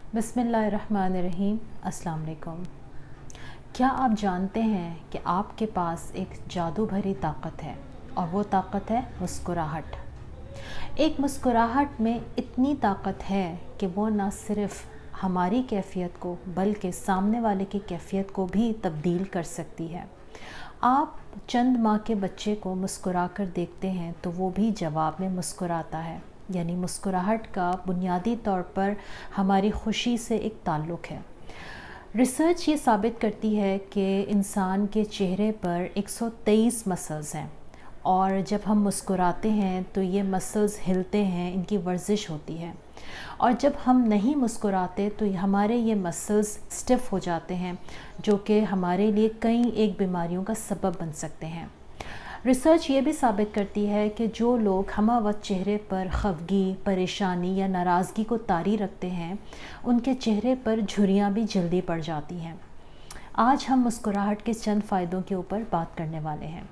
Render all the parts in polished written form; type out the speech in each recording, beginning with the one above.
बिस्मिल्लाहिर्रहमानिर्रहीम। अस्सलाम वालेकुम। क्या आप जानते हैं कि आपके पास एक जादू भरी ताकत है और वो ताकत है मुस्कुराहट। एक मुस्कुराहट में इतनी ताकत है कि वो ना सिर्फ़ हमारी कैफ़ियत को बल्कि सामने वाले की कैफ़ियत को भी तब्दील कर सकती है। आप चंद माह के बच्चे को मुस्कुरा कर देखते हैं तो वो भी जवाब में मुस्कुराता है, यानी मुस्कुराहट का बुनियादी तौर पर हमारी खुशी से एक ताल्लुक़ है। रिसर्च ये साबित करती है कि इंसान के चेहरे पर 123 मसल्स हैं और जब हम मुस्कुराते हैं तो ये मसल्स हिलते हैं, इनकी वर्जिश होती है। और जब हम नहीं मुस्कुराते तो हमारे ये मसल्स स्टिफ़ हो जाते हैं, जो कि हमारे लिए कई एक बीमारियों का सबब बन सकते हैं। रिसर्च ये भी साबित करती है कि जो लोग हमावत चेहरे पर खफगी, परेशानी या नाराज़गी को तारी रखते हैं, उनके चेहरे पर झुर्रियाँ भी जल्दी पड़ जाती हैं। आज हम मुस्कुराहट के चंद फ़ायदों के ऊपर बात करने वाले हैं।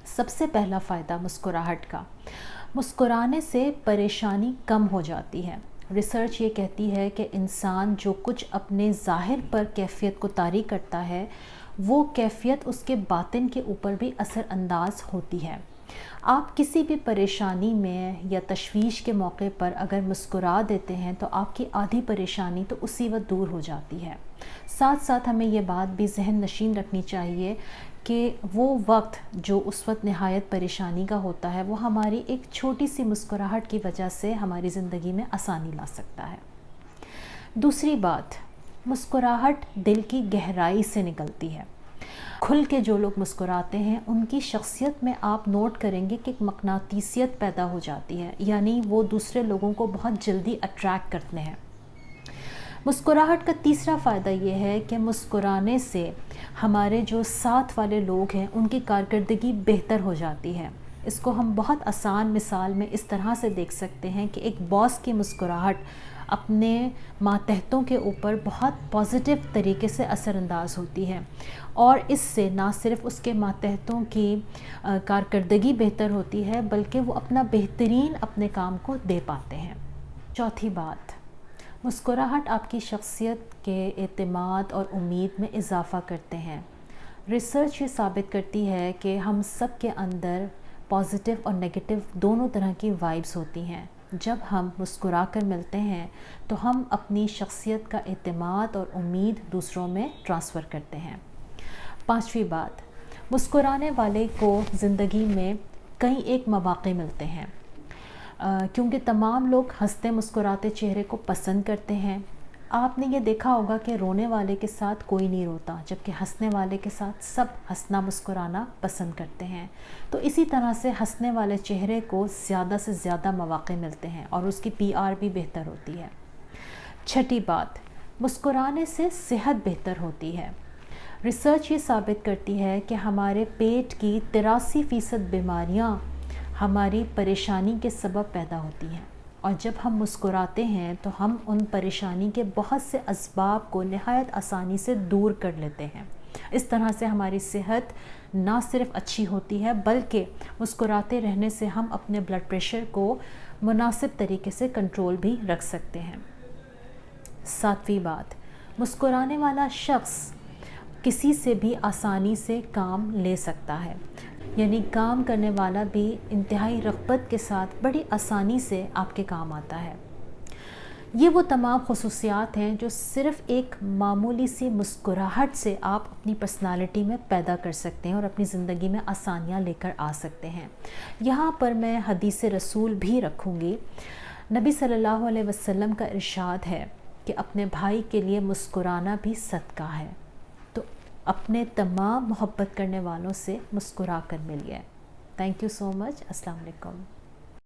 सबसे पहला फ़ायदा मुस्कुराहट का, मुस्कुराने से परेशानी कम हो जाती है। रिसर्च ये कहती है कि इंसान जो कुछ अपने ज़ाहिर पर कैफ़ियत को तारी करता है, वो कैफ़ियत उसके बातिन के ऊपर भी असरअंदाज होती है। आप किसी भी परेशानी में या तशवीश के मौके पर अगर मुस्कुरा देते हैं तो आपकी आधी परेशानी तो उसी वक्त दूर हो जाती है। साथ साथ हमें ये बात भी ज़हन नशीन रखनी चाहिए कि वो वक्त जो उस वक्त नहायत परेशानी का होता है, वो हमारी एक छोटी सी मुस्कुराहट की वजह से हमारी ज़िंदगी में आसानी ला सकता है। दूसरी बात, मुस्कुराहट दिल की गहराई से निकलती है। खुल के जो लोग मुस्कुराते हैं उनकी शख्सियत में आप नोट करेंगे कि एक मकनातीसियत पैदा हो जाती है, यानी वो दूसरे लोगों को बहुत जल्दी अट्रैक्ट करते हैं। मुस्कुराहट का तीसरा फ़ायदा ये है कि मुस्कुराने से हमारे जो साथ वाले लोग हैं उनकी कारकर्दगी बेहतर हो जाती है। इसको हम बहुत आसान मिसाल में इस तरह से देख सकते हैं कि एक बॉस की मुस्कुराहट अपने मातहतों के ऊपर बहुत पॉजिटिव तरीके से असरअंदाज होती है और इससे ना सिर्फ उसके मातहतों की कारकर्दगी बेहतर होती है बल्कि वो अपना बेहतरीन अपने काम को दे पाते हैं। चौथी बात, मुस्कुराहट आपकी शख्सियत के एतमाद और उम्मीद में इजाफ़ा करते हैं। रिसर्च ये साबित करती है कि हम सब के अंदर पॉजिटिव और नेगेटिव दोनों तरह की वाइब्स होती हैं। जब हम मुस्कुरा कर मिलते हैं तो हम अपनी शख्सियत का एतमाद और उम्मीद दूसरों में ट्रांसफ़र करते हैं। पांचवी बात, मुस्कुराने वाले को ज़िंदगी में कई एक मौक़े मिलते हैं क्योंकि तमाम लोग हंसते मुस्कुराते चेहरे को पसंद करते हैं। आपने ये देखा होगा कि रोने वाले के साथ कोई नहीं रोता, जबकि हंसने वाले के साथ सब हंसना मुस्कुराना पसंद करते हैं। तो इसी तरह से हंसने वाले चेहरे को ज़्यादा से ज़्यादा मौक़े मिलते हैं और उसकी PR भी बेहतर होती है। छठी बात, मुस्कुराने से सेहत बेहतर होती है। रिसर्च ये साबित करती है कि हमारे पेट की 83% बीमारियाँ हमारी परेशानी के सबब पैदा होती हैं और जब हम मुस्कुराते हैं तो हम उन परेशानी के बहुत से असबाब को नहायत आसानी से दूर कर लेते हैं। इस तरह से हमारी सेहत ना सिर्फ अच्छी होती है बल्कि मुस्कुराते रहने से हम अपने ब्लड प्रेशर को मुनासिब तरीके से कंट्रोल भी रख सकते हैं। सातवीं बात, मुस्कुराने वाला शख्स किसी से भी आसानी से काम ले सकता है, यानी काम करने वाला भी इंतहाई रग़बत के साथ बड़ी आसानी से आपके काम आता है। ये वो तमाम ख़ुसूसियात हैं जो सिर्फ़ एक मामूली सी मुस्कुराहट से आप अपनी पर्सनालिटी में पैदा कर सकते हैं और अपनी ज़िंदगी में आसानियाँ लेकर आ सकते हैं। यहाँ पर मैं हदीस रसूल भी रखूँगी। नबी सल्लल्लाहु अलैहि वसल्लम का इरशाद है कि अपने भाई के लिए मुस्कुराना भी सदका है। तो अपने तमाम मोहब्बत करने वालों से मुस्कुरा कर मिलिए। Thank you so much. अस्सलाम वालेकुम।